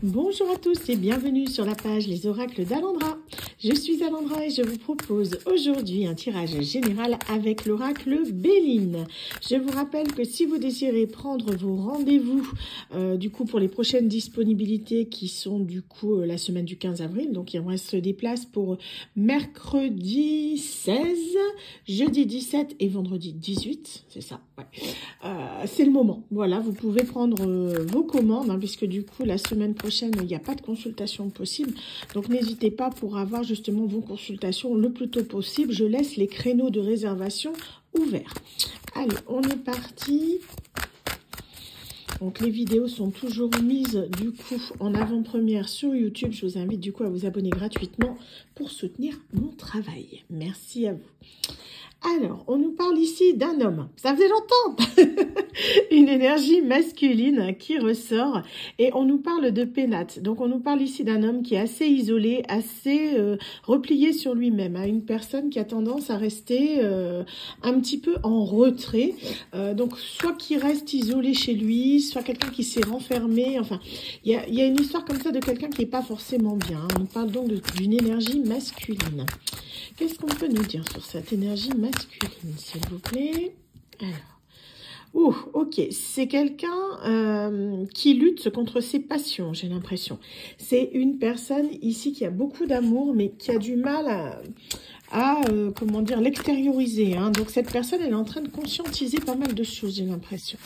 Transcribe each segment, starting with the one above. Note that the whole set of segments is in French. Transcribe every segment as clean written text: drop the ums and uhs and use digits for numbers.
Bonjour à tous et bienvenue sur la page Les Oracles d'Alandra. Je suis Alandra et je vous propose aujourd'hui un tirage général avec l'oracle Béline. Je vous rappelle que si vous désirez prendre vos rendez-vous du coup pour les prochaines disponibilités qui sont du coup la semaine du 15 avril, donc il en reste des places pour mercredi 16, jeudi 17 et vendredi 18, c'est ça, ouais. C'est le moment, voilà, vous pouvez prendre vos commandes hein, puisque du coup la semaine prochaine il n'y a pas de consultation possible, donc n'hésitez pas pour avoir justement vos consultations le plus tôt possible. Je laisse les créneaux de réservation ouverts. Allez, on est parti. Donc les vidéos sont toujours mises du coup en avant-première sur YouTube. Je vous invite du coup à vous abonner gratuitement pour soutenir mon travail. Merci à vous. Alors, on nous parle ici d'un homme. Ça faisait longtemps. Une énergie masculine qui ressort. Et on nous parle de pénate. Donc, on nous parle ici d'un homme qui est assez isolé, assez replié sur lui-même. Hein, une personne qui a tendance à rester un petit peu en retrait. Donc, soit qui reste isolé chez lui, soit quelqu'un qui s'est renfermé. Enfin, il y a une histoire comme ça de quelqu'un qui n'est pas forcément bien. Hein. On nous parle donc d'une énergie masculine. Qu'est-ce qu'on peut nous dire sur cette énergie masculine, s'il vous plaît? Alors, ok, c'est quelqu'un qui lutte contre ses passions, j'ai l'impression. C'est une personne ici qui a beaucoup d'amour, mais qui a du mal comment dire, l'extérioriser. Hein. Donc cette personne, elle est en train de conscientiser pas mal de choses, j'ai l'impression.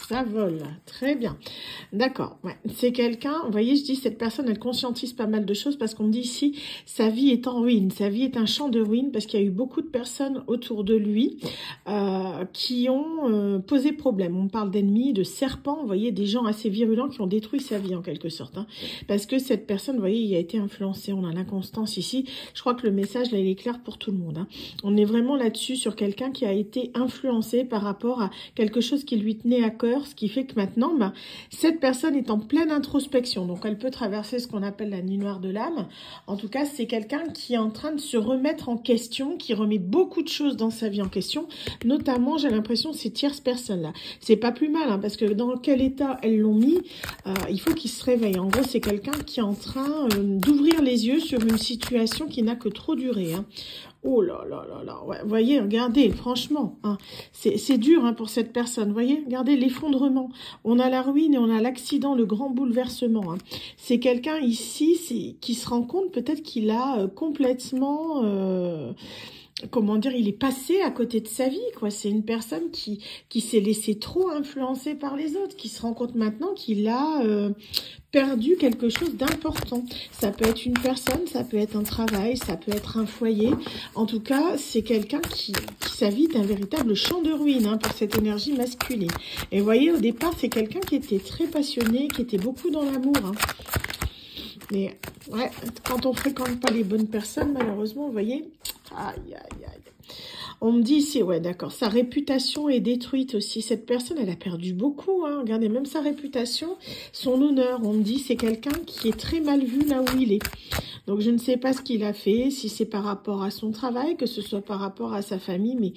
Ça vole, très bien. D'accord, ouais. C'est quelqu'un, vous voyez, je dis, cette personne, elle conscientise pas mal de choses parce qu'on me dit ici, sa vie est en ruine, sa vie est un champ de ruines parce qu'il y a eu beaucoup de personnes autour de lui qui ont posé problème. On parle d'ennemis, de serpents, vous voyez, des gens assez virulents qui ont détruit sa vie en quelque sorte. Hein, parce que cette personne, vous voyez, il a été influencé, on a l'inconstance ici. Je crois que le message, là, il est clair pour tout le monde. Hein. On est vraiment là-dessus sur quelqu'un qui a été influencé par rapport à quelque chose qui lui tenait à cœur, ce qui fait que maintenant, ben, cette personne est en pleine introspection, donc elle peut traverser ce qu'on appelle la nuit noire de l'âme. En tout cas, c'est quelqu'un qui est en train de se remettre en question, qui remet beaucoup de choses dans sa vie en question, notamment, j'ai l'impression, ces tierces personnes-là. C'est pas plus mal, hein, parce que dans quel état elles l'ont mis, il faut qu'il se réveille. En gros, c'est quelqu'un qui est en train d'ouvrir les yeux sur une situation qui n'a que trop duré. Hein. Oh là là là là, ouais, voyez, regardez, franchement, hein, c'est dur hein, pour cette personne, voyez, regardez l'effondrement, on a la ruine et on a l'accident, le grand bouleversement, hein. C'est quelqu'un ici qui se rend compte peut-être qu'il a complètement... comment dire, il est passé à côté de sa vie, quoi. C'est une personne qui s'est laissé trop influencer par les autres, qui se rend compte maintenant qu'il a perdu quelque chose d'important. Ça peut être une personne, ça peut être un travail, ça peut être un foyer. En tout cas, c'est quelqu'un qui sa vie est un véritable champ de ruines hein, pour cette énergie masculine. Et vous voyez, au départ, c'est quelqu'un qui était très passionné, qui était beaucoup dans l'amour. Hein. Mais ouais, quand on fréquente pas les bonnes personnes, malheureusement, vous voyez, aïe, aïe, aïe. On me dit ici, ouais, d'accord, sa réputation est détruite aussi. Cette personne, elle a perdu beaucoup, hein. Regardez, même sa réputation, son honneur. On me dit, c'est quelqu'un qui est très mal vu là où il est. Donc, je ne sais pas ce qu'il a fait, si c'est par rapport à son travail, que ce soit par rapport à sa famille, mais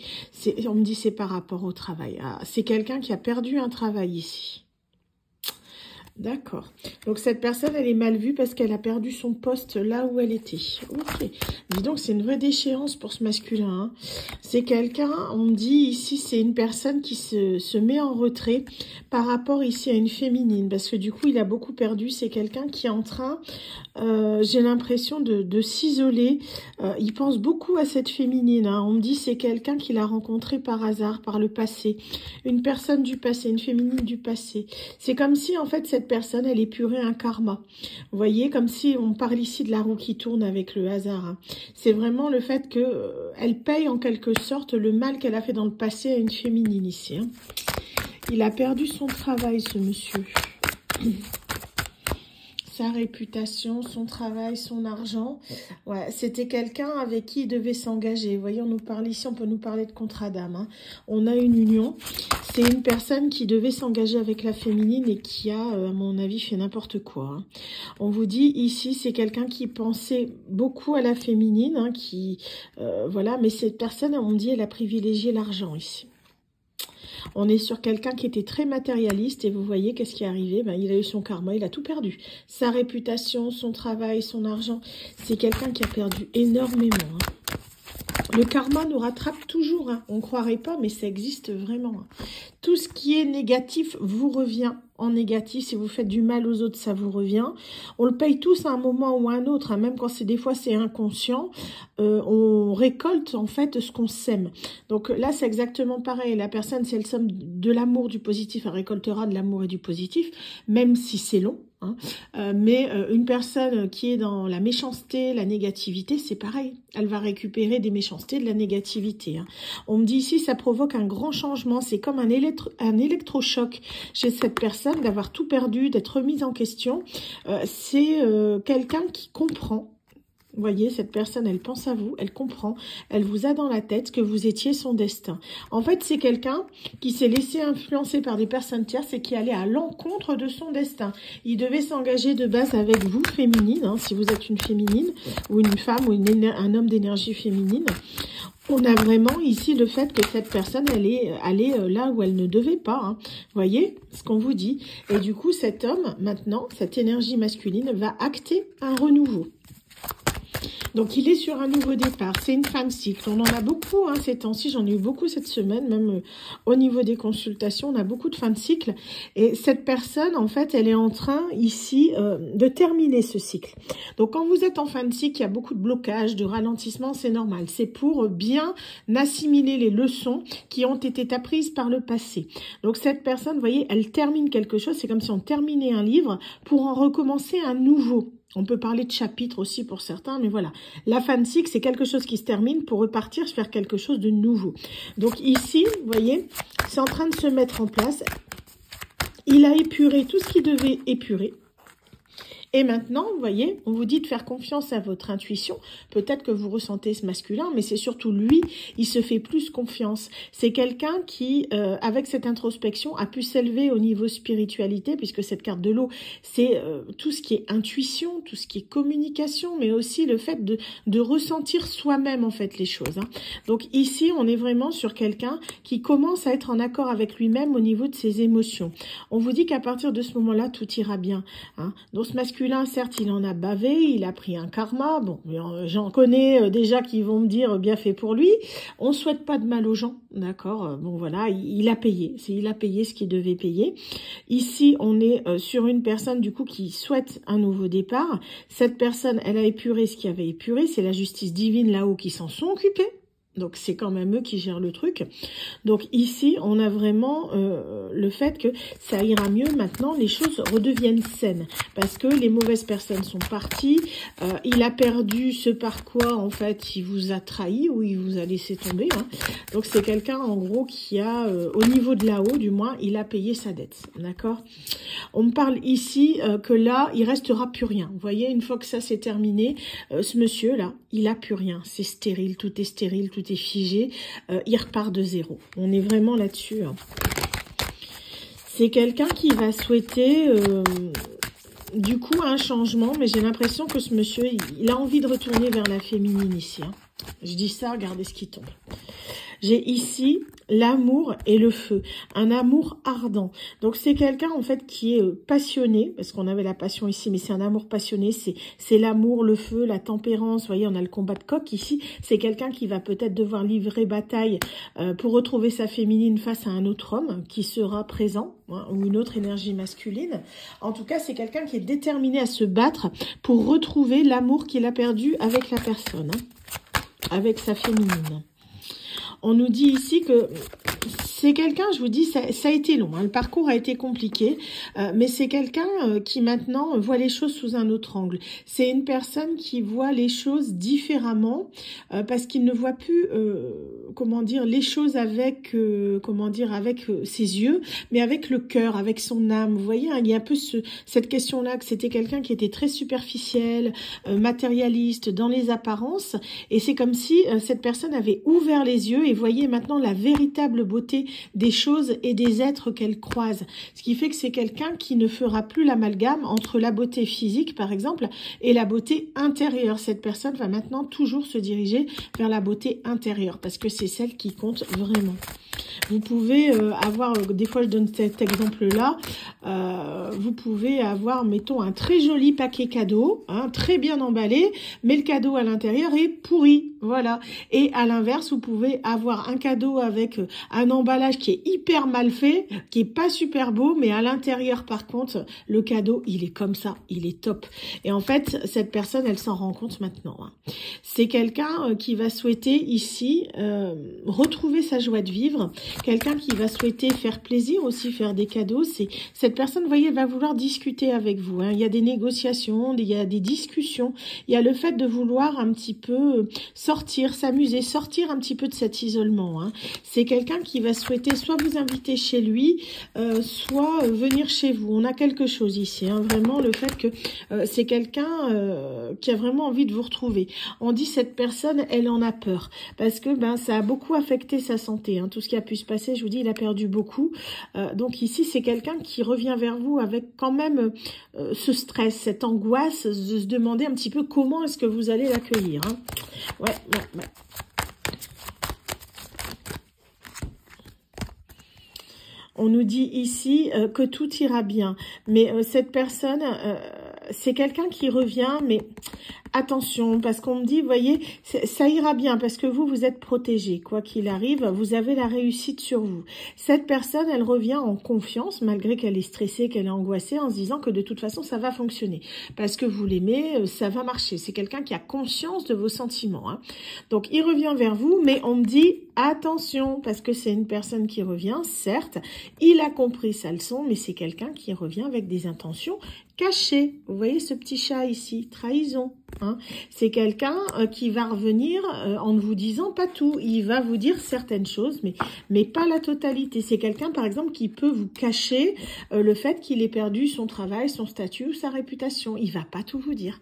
on me dit c'est par rapport au travail. Ah, c'est quelqu'un qui a perdu un travail ici. D'accord. Donc, cette personne, elle est mal vue parce qu'elle a perdu son poste là où elle était. Ok. Dis donc, c'est une vraie déchéance pour ce masculin. Hein. C'est quelqu'un, on me dit ici, c'est une personne qui se met en retrait par rapport ici à une féminine. Parce que du coup, il a beaucoup perdu. C'est quelqu'un qui est en train, j'ai l'impression, de s'isoler. Il pense beaucoup à cette féminine. Hein. On me dit, c'est quelqu'un qu'il a rencontré par hasard, par le passé. Une personne du passé, une féminine du passé. C'est comme si, en fait, cette personne, elle épurait un karma. Vous voyez, comme si on parle ici de la roue qui tourne avec le hasard. Hein. C'est vraiment le fait que elle paye en quelque sorte le mal qu'elle a fait dans le passé à une féminine ici. Hein. Il a perdu son travail, ce monsieur. Sa réputation, son travail, son argent. Ouais, c'était quelqu'un avec qui il devait s'engager. Vous voyez, on nous parle ici, on peut nous parler de contrat d'âme. Hein. On a une union. C'est une personne qui devait s'engager avec la féminine et qui a, à mon avis, fait n'importe quoi. Hein. On vous dit ici, c'est quelqu'un qui pensait beaucoup à la féminine, hein, voilà. Mais cette personne, on dit, elle a privilégié l'argent ici. On est sur quelqu'un qui était très matérialiste et vous voyez qu'est-ce qui est arrivé, ben, il a eu son karma, il a tout perdu. Sa réputation, son travail, son argent. C'est quelqu'un qui a perdu énormément. Hein. Le karma nous rattrape toujours, hein. On ne croirait pas, mais ça existe vraiment. Hein. Tout ce qui est négatif vous revient en négatif. Si vous faites du mal aux autres, ça vous revient. On le paye tous à un moment ou à un autre, hein. Même quand des fois c'est inconscient. On récolte en fait ce qu'on sème. Donc là, c'est exactement pareil. La personne, si elle somme de l'amour, du positif, elle récoltera de l'amour et du positif, même si c'est long. Hein. Mais une personne qui est dans la méchanceté, la négativité, c'est pareil. Elle va récupérer des méchancetés, de la négativité. Hein. On me dit ici, ça provoque un grand changement. C'est comme un électrochoc chez cette personne d'avoir tout perdu, d'être remise en question. C'est quelqu'un qui comprend. Vous voyez, cette personne, elle pense à vous, elle comprend, elle vous a dans la tête que vous étiez son destin. En fait, c'est quelqu'un qui s'est laissé influencer par des personnes tierces et qui allait à l'encontre de son destin. Il devait s'engager de base avec vous, féminine, hein, si vous êtes une féminine, ou une femme, ou un homme d'énergie féminine. On a vraiment ici le fait que cette personne, elle est allée là où elle ne devait pas. Hein. Vous voyez ce qu'on vous dit. Et du coup, cet homme, maintenant, cette énergie masculine, va acter un renouveau. Donc, il est sur un nouveau départ. C'est une femme cycle. On en a beaucoup hein, ces temps-ci. J'en ai eu beaucoup cette semaine, même au niveau des consultations. On a beaucoup de fins de cycle. Et cette personne, en fait, elle est en train ici de terminer ce cycle. Donc, quand vous êtes en fin de cycle, il y a beaucoup de blocages, de ralentissements. C'est normal. C'est pour bien assimiler les leçons qui ont été apprises par le passé. Donc, cette personne, vous voyez, elle termine quelque chose. C'est comme si on terminait un livre pour en recommencer un nouveau. On peut parler de chapitre aussi pour certains, mais voilà. La fin de cycle, c'est quelque chose qui se termine pour repartir faire quelque chose de nouveau. Donc ici, vous voyez, c'est en train de se mettre en place. Il a épuré tout ce qu'il devait épurer. Et maintenant, vous voyez, on vous dit de faire confiance à votre intuition. Peut-être que vous ressentez ce masculin, mais c'est surtout lui, il se fait plus confiance. C'est quelqu'un qui, avec cette introspection, a pu s'élever au niveau spiritualité, puisque cette carte de l'eau, c'est tout ce qui est intuition, tout ce qui est communication, mais aussi le fait de ressentir soi-même, en fait, les choses. Hein. Donc ici, on est vraiment sur quelqu'un qui commence à être en accord avec lui-même au niveau de ses émotions. On vous dit qu'à partir de ce moment-là, tout ira bien. Hein. Donc ce masculin, certes, il en a bavé, il a pris un karma. Bon, j'en connais déjà qui vont me dire bien fait pour lui. On ne souhaite pas de mal aux gens, d'accord. Bon, voilà, il a payé. Il a payé ce qu'il devait payer. Ici, on est sur une personne, du coup, qui souhaite un nouveau départ. Cette personne, elle a épuré ce qu'il avait épuré. C'est la justice divine là-haut qui s'en sont occupés. Donc, c'est quand même eux qui gèrent le truc. Donc, ici, on a vraiment le fait que ça ira mieux. Maintenant, les choses redeviennent saines. Parce que les mauvaises personnes sont parties. Il a perdu ce par quoi, en fait, il vous a trahi ou il vous a laissé tomber. Hein. Donc, c'est quelqu'un, en gros, qui a, au niveau de là-haut, du moins, il a payé sa dette. D'accord? On me parle ici que là, il restera plus rien. Vous voyez, une fois que ça s'est terminé, ce monsieur-là, il a plus rien. C'est stérile, tout est stérile, tout est figé, il repart de zéro. On est vraiment là-dessus. Hein. C'est quelqu'un qui va souhaiter du coup un changement, mais j'ai l'impression que ce monsieur, il a envie de retourner vers la féminine ici. Hein. Je dis ça, regardez ce qui tombe. J'ai ici l'amour et le feu, un amour ardent. Donc c'est quelqu'un en fait qui est passionné, parce qu'on avait la passion ici, mais c'est un amour passionné, c'est l'amour, le feu, la tempérance. Vous voyez, on a le combat de coq ici. C'est quelqu'un qui va peut-être devoir livrer bataille pour retrouver sa féminine face à un autre homme qui sera présent, hein, ou une autre énergie masculine. En tout cas, c'est quelqu'un qui est déterminé à se battre pour retrouver l'amour qu'il a perdu avec la personne, hein, avec sa féminine. On nous dit ici que c'est quelqu'un, je vous dis, ça a été long, hein, le parcours a été compliqué, mais c'est quelqu'un qui maintenant voit les choses sous un autre angle. C'est une personne qui voit les choses différemment parce qu'il ne voit plus, comment dire, les choses avec, comment dire, avec ses yeux, mais avec le cœur, avec son âme. Vous voyez, hein, il y a un peu cette question-là, que c'était quelqu'un qui était très superficiel, matérialiste, dans les apparences, et c'est comme si cette personne avait ouvert les yeux et voyait maintenant la véritable beauté des choses et des êtres qu'elle croise. Ce qui fait que c'est quelqu'un qui ne fera plus l'amalgame entre la beauté physique, par exemple, et la beauté intérieure. Cette personne va maintenant toujours se diriger vers la beauté intérieure, parce que c'est celle qui compte vraiment. Vous pouvez avoir, des fois je donne cet exemple-là, vous pouvez avoir, mettons, un très joli paquet cadeau, hein, très bien emballé, mais le cadeau à l'intérieur est pourri, voilà. Et à l'inverse, vous pouvez avoir un cadeau avec un emballage qui est hyper mal fait, qui est pas super beau, mais à l'intérieur, par contre, le cadeau, il est comme ça, il est top. Et en fait, cette personne, elle s'en rend compte maintenant, hein. C'est quelqu'un qui va souhaiter ici retrouver sa joie de vivre, quelqu'un qui va souhaiter faire plaisir aussi, faire des cadeaux. C'est cette personne, vous voyez, va vouloir discuter avec vous, hein. Il y a des négociations, il y a des discussions, il y a le fait de vouloir un petit peu sortir, s'amuser, sortir un petit peu de cet isolement, hein. C'est quelqu'un qui va souhaiter soit vous inviter chez lui, soit venir chez vous. On a quelque chose ici, hein, vraiment le fait que c'est quelqu'un qui a vraiment envie de vous retrouver. On dit cette personne, elle en a peur parce que ça a beaucoup affecté sa santé, hein. Tout ce qui a pu se passer, je vous dis, il a perdu beaucoup. Donc ici, c'est quelqu'un qui revient vers vous avec quand même ce stress, cette angoisse de se demander un petit peu comment est-ce que vous allez l'accueillir, hein. Ouais. On nous dit ici que tout ira bien. Mais cette personne, c'est quelqu'un qui revient, mais attention, parce qu'on me dit, vous voyez, ça ira bien, parce que vous êtes protégé. Quoi qu'il arrive, vous avez la réussite sur vous. Cette personne, elle revient en confiance, malgré qu'elle est stressée, qu'elle est angoissée, en se disant que de toute façon, ça va fonctionner. Parce que vous l'aimez, ça va marcher. C'est quelqu'un qui a conscience de vos sentiments, hein. Donc, il revient vers vous, mais on me dit, attention, parce que c'est une personne qui revient, certes, il a compris sa leçon, mais c'est quelqu'un qui revient avec des intentions cachées. Vous voyez ce petit chat ici, trahison, hein. C'est quelqu'un qui va revenir en ne vous disant pas tout. Il va vous dire certaines choses, mais pas la totalité. C'est quelqu'un, par exemple, qui peut vous cacher le fait qu'il ait perdu son travail, son statut ou sa réputation. Il va pas tout vous dire.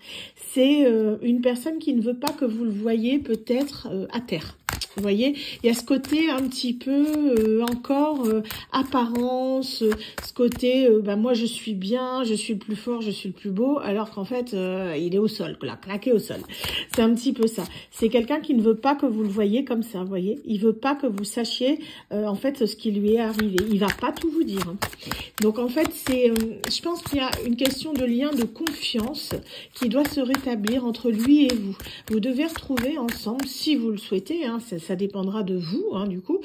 C'est une personne qui ne veut pas que vous le voyez peut-être à terre. Vous voyez, il y a ce côté un petit peu encore apparence, ce côté moi je suis bien, je suis le plus fort, je suis le plus beau, alors qu'en fait il est au sol, là, claqué au sol. C'est un petit peu ça. C'est quelqu'un qui ne veut pas que vous le voyez comme ça, vous voyez. Il veut pas que vous sachiez en fait ce qui lui est arrivé. Il va pas tout vous dire, hein. Donc en fait c'est, je pense qu'il y a une question de lien de confiance qui doit se rétablir entre lui et vous. Vous devez retrouver ensemble, si vous le souhaitez, hein, ça dépendra de vous, hein, du coup,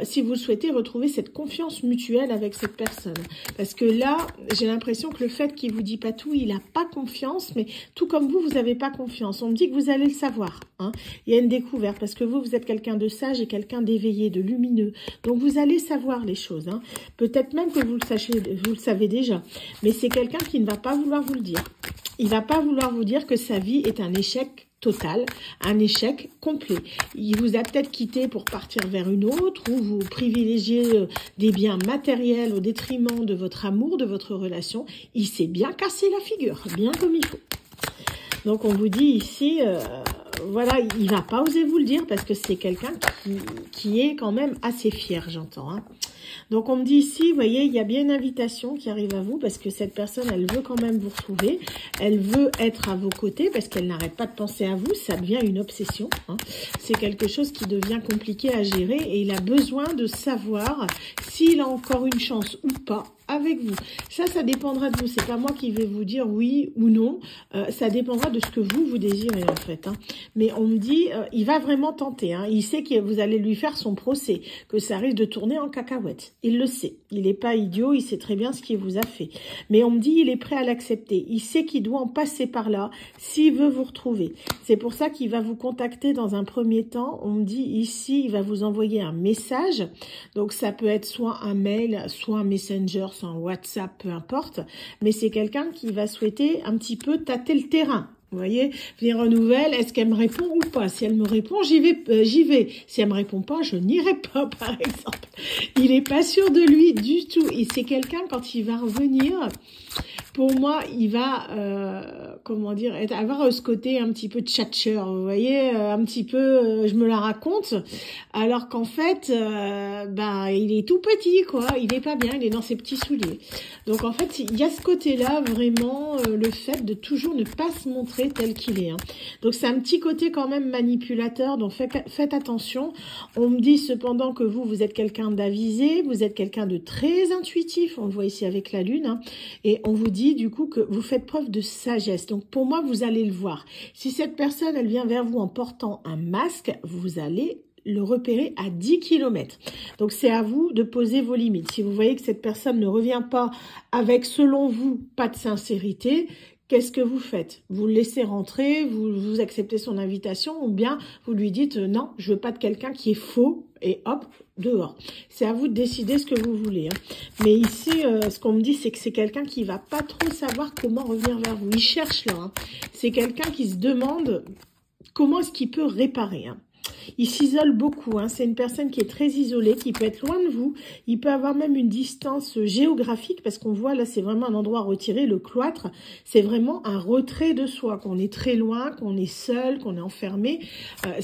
si vous souhaitez retrouver cette confiance mutuelle avec cette personne. Parce que là, j'ai l'impression que le fait qu'il vous dit pas tout, il n'a pas confiance, mais tout comme vous n'avez pas confiance. On me dit que vous allez le savoir, hein. Il y a une découverte, parce que vous êtes quelqu'un de sage et quelqu'un d'éveillé, de lumineux. Donc vous allez savoir les choses, hein. Peut-être même que vous le savez déjà, mais c'est quelqu'un qui ne va pas vouloir vous le dire. Il va pas vouloir vous dire que sa vie est un échec total, un échec complet. Il vous a peut-être quitté pour partir vers une autre, ou vous privilégiez des biens matériels au détriment de votre amour, de votre relation. Il s'est bien cassé la figure, bien comme il faut. Donc on vous dit ici, voilà, il va pas oser vous le dire parce que c'est quelqu'un qui est quand même assez fier, j'entends, hein. Donc on me dit ici, vous voyez, il y a bien une invitation qui arrive à vous parce que cette personne, elle veut quand même vous retrouver. Elle veut être à vos côtés parce qu'elle n'arrête pas de penser à vous. Ça devient une obsession, hein. C'est quelque chose qui devient compliqué à gérer et il a besoin de savoir s'il a encore une chance ou pas avec vous. Ça dépendra de vous. C'est pas moi qui vais vous dire oui ou non. Ça dépendra de ce que vous désirez en fait, hein. Mais on me dit, il va vraiment tenter, hein. Il sait que vous allez lui faire son procès, que ça risque de tourner en cacahuète. Il le sait. Il n'est pas idiot. Il sait très bien ce qu'il vous a fait. Mais on me dit, il est prêt à l'accepter. Il sait qu'il doit en passer par là s'il veut vous retrouver. C'est pour ça qu'il va vous contacter dans un premier temps. On me dit ici, il va vous envoyer un message. Donc ça peut être soit un mail, soit un messenger, soit un WhatsApp, peu importe. Mais c'est quelqu'un qui va souhaiter un petit peu tâter le terrain. Vous voyez, venir aux nouvelles, est-ce qu'elle me répond ou pas? Si elle me répond, j'y vais. Si elle me répond pas, je n'irai pas, par exemple. Il n'est pas sûr de lui du tout. Et c'est quelqu'un, quand il va revenir, pour moi, il va, comment dire, avoir ce côté un petit peu tchatcheur, vous voyez, un petit peu, je me la raconte, alors qu'en fait, ben, il est tout petit, quoi, il est pas bien, il est dans ses petits souliers. Donc en fait, il y a ce côté-là, vraiment, le fait de toujours ne pas se montrer tel qu'il est. Hein. Donc c'est un petit côté quand même manipulateur, donc faites attention. On me dit cependant que vous êtes quelqu'un d'avisé, vous êtes quelqu'un de très intuitif, on le voit ici avec la lune, hein, et on vous dit du coup que vous faites preuve de sagesse. Donc pour moi, vous allez le voir. Si cette personne, elle vient vers vous en portant un masque, vous allez le repérer à 10 km. Donc c'est à vous de poser vos limites. Si vous voyez que cette personne ne revient pas avec, selon vous, pas de sincérité, qu'est-ce que vous faites? Vous le laissez rentrer, vous acceptez son invitation, ou bien vous lui dites non, je veux pas de quelqu'un qui est faux, et hop, dehors. C'est à vous de décider ce que vous voulez. Hein. Mais ici, ce qu'on me dit, c'est que c'est quelqu'un qui va pas trop savoir comment revenir vers vous. Il cherche là. Hein. C'est quelqu'un qui se demande comment est-ce qu'il peut réparer. Hein. Il s'isole beaucoup, hein. C'est une personne qui est très isolée, qui peut être loin de vous. Il peut avoir même une distance géographique, parce qu'on voit là, c'est vraiment un endroit retiré. Le cloître, c'est vraiment un retrait de soi, qu'on est très loin, qu'on est seul, qu'on est enfermé.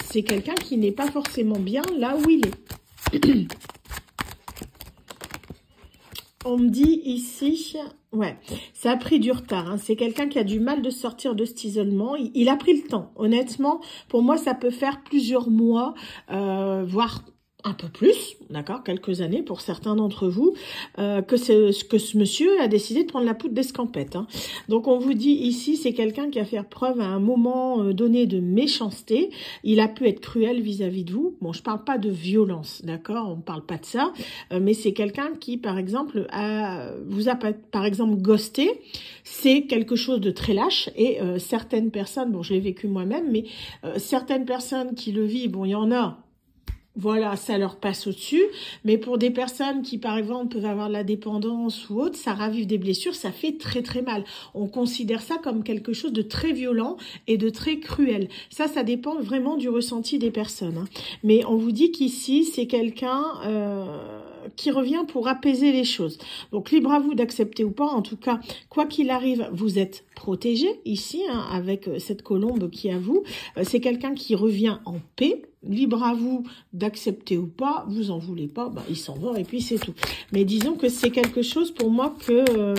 C'est quelqu'un qui n'est pas forcément bien là où il est. On me dit ici, ouais, ça a pris du retard. Hein. C'est quelqu'un qui a du mal de sortir de cet isolement. Il a pris le temps. Honnêtement, pour moi, ça peut faire plusieurs mois, voire un peu plus, d'accord, quelques années pour certains d'entre vous, que ce monsieur a décidé de prendre la poudre d'escampette. Hein. Donc on vous dit ici, c'est quelqu'un qui a fait preuve à un moment donné de méchanceté. Il a pu être cruel vis-à-vis de vous. Bon, je parle pas de violence, d'accord, on parle pas de ça, mais c'est quelqu'un qui, par exemple, vous a par exemple ghosté. C'est quelque chose de très lâche et certaines personnes, bon, je l'ai vécu moi-même, mais certaines personnes qui le vivent, bon, il y en a. Voilà, ça leur passe au-dessus. Mais pour des personnes qui, par exemple, peuvent avoir de la dépendance ou autre, ça ravive des blessures, ça fait très très mal. On considère ça comme quelque chose de très violent et de très cruel. Ça dépend vraiment du ressenti des personnes. Hein. Mais on vous dit qu'ici, c'est quelqu'un qui revient pour apaiser les choses. Donc, libre à vous d'accepter ou pas. En tout cas, quoi qu'il arrive, vous êtes protégé ici, hein, avec cette colombe qui est à vous. C'est quelqu'un qui revient en paix. Libre à vous d'accepter ou pas, vous en voulez pas, bah, il s'en va et puis c'est tout. Mais disons que c'est quelque chose pour moi que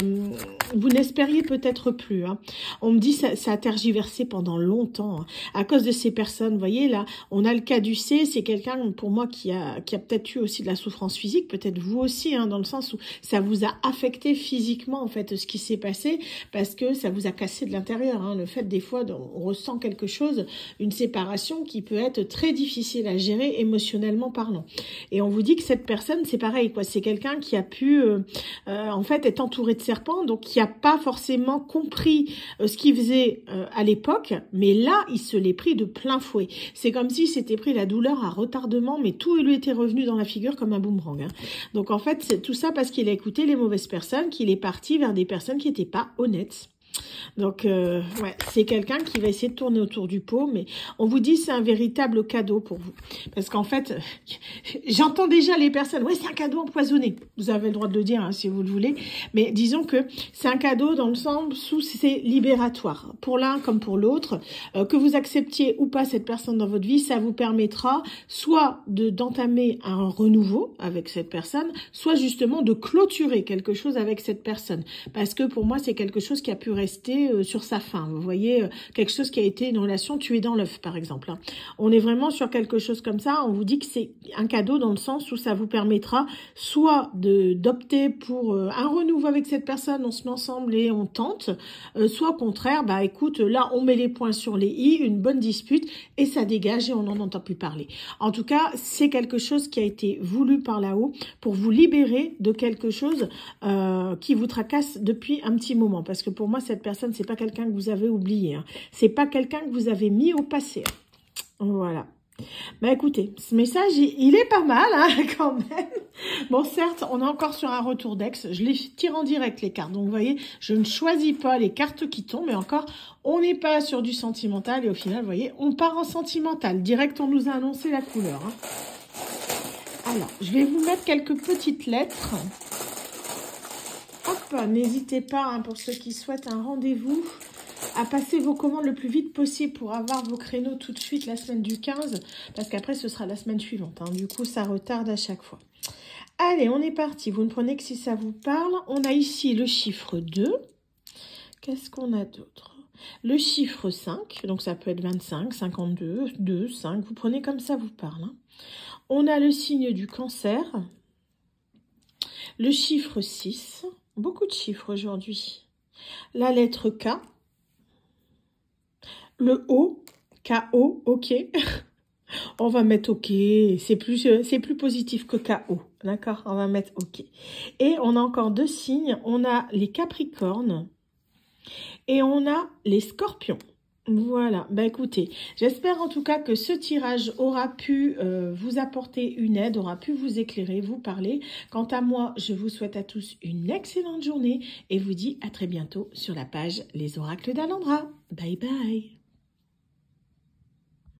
vous n'espériez peut-être plus. Hein. On me dit ça a tergiversé pendant longtemps hein, à cause de ces personnes. Vous voyez là, on a le cas du C, c'est quelqu'un pour moi qui a peut-être eu aussi de la souffrance physique, peut-être vous aussi, hein, dans le sens où ça vous a affecté physiquement en fait ce qui s'est passé parce que ça vous a cassé de l'intérieur. Hein. Le fait des fois on ressent quelque chose, une séparation qui peut être très difficile à gérer émotionnellement parlant. Et on vous dit que cette personne, c'est pareil, quoi. C'est quelqu'un qui a pu, en fait, être entouré de serpents, donc qui a pas forcément compris ce qu'il faisait à l'époque, mais là, il se l'est pris de plein fouet. C'est comme s'il s'était pris la douleur à retardement, mais tout lui était revenu dans la figure comme un boomerang. Hein. Donc en fait, c'est tout ça parce qu'il a écouté les mauvaises personnes, qu'il est parti vers des personnes qui n'étaient pas honnêtes. Donc, ouais, c'est quelqu'un qui va essayer de tourner autour du pot, mais on vous dit c'est un véritable cadeau pour vous. Parce qu'en fait, j'entends déjà les personnes, ouais, c'est un cadeau empoisonné. Vous avez le droit de le dire hein, si vous le voulez, mais disons que c'est un cadeau dans le sens où c'est libératoire. Pour l'un comme pour l'autre, que vous acceptiez ou pas cette personne dans votre vie, ça vous permettra soit d'entamer un renouveau avec cette personne, soit justement de clôturer quelque chose avec cette personne. Parce que pour moi, c'est quelque chose qui a pu rester sur sa fin. Vous voyez, quelque chose qui a été une relation tuée dans l'œuf, par exemple. Hein. On est vraiment sur quelque chose comme ça. On vous dit que c'est un cadeau dans le sens où ça vous permettra soit d'opter pour un renouveau avec cette personne, on se met ensemble et on tente, soit au contraire, bah écoute, là on met les points sur les i, une bonne dispute et ça dégage et on n'en entend plus parler. En tout cas, c'est quelque chose qui a été voulu par là-haut pour vous libérer de quelque chose qui vous tracasse depuis un petit moment. Parce que pour moi, cette personne, c'est pas quelqu'un que vous avez oublié. Hein. C'est pas quelqu'un que vous avez mis au passé. Voilà. Bah écoutez, ce message, il est pas mal hein, quand même. Bon, certes, on est encore sur un retour d'ex. Je les tire en direct, les cartes. Donc, vous voyez, je ne choisis pas les cartes qui tombent. Mais encore, on n'est pas sur du sentimental. Et au final, vous voyez, on part en sentimental. Direct, on nous a annoncé la couleur. Hein. Alors, je vais vous mettre quelques petites lettres. Hop. n'hésitez pas, hein, pour ceux qui souhaitent un rendez-vous, à passer vos commandes le plus vite possible pour avoir vos créneaux tout de suite la semaine du 15, parce qu'après, ce sera la semaine suivante. Hein. Du coup, ça retarde à chaque fois. Allez, on est parti. Vous ne prenez que si ça vous parle. On a ici le chiffre 2. Qu'est-ce qu'on a d'autre? Le chiffre 5. Donc, ça peut être 25, 52, 2, 5. Vous prenez comme ça vous parle. Hein. On a le signe du cancer. Le chiffre 6. Beaucoup de chiffres aujourd'hui. La lettre K. Le O. K-O. OK. On va mettre OK. C'est plus positif que KO. D'accord? On va mettre OK. Et on a encore deux signes. On a les Capricornes. Et on a les Scorpions. Voilà, bah écoutez, j'espère en tout cas que ce tirage aura pu vous apporter une aide, aura pu vous éclairer, vous parler. Quant à moi, je vous souhaite à tous une excellente journée et vous dis à très bientôt sur la page Les Oracles d'Alendra. Bye bye.